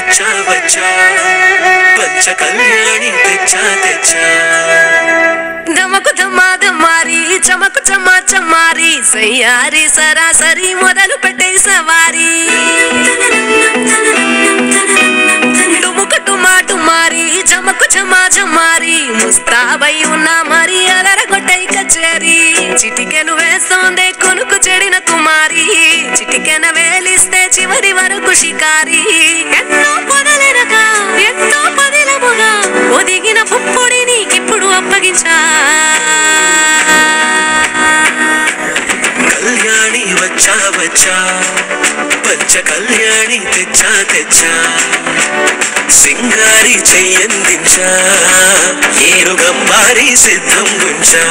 వచ్చా వచ్చా పంచ కళ్యాణి తెచ్చా తెచ్చా దమకు దమ్మా దమ్మారి చమకు చమ్మా చమ్మారి సయ్యారి సరాసరి మొదలు పెట్టే సవారీ డుముకు డుమా డుమారి జమకు చమా జమ్మారి ముస్తాబై ఉన్నా మరి అదరగొట్టై కచేరి చిటికెను వేస్తోందే కొనుకు చెడిన కుమారి చిటికెన వేలిస్తే చివరి వరకు షికారి ఎంతో పొదలెనక ఎంతో పదిలముగా ఒదిగిన పుప్పొడి నీకిప్పుడు అప్పగించా కళ్యాణి వచ్చా వచ్చా పంచ కళ్యాణి తెచ్చా తెచ్చా సింగారి చెయ్యందించా ఏరుగంబారి సిద్ధం గుంచా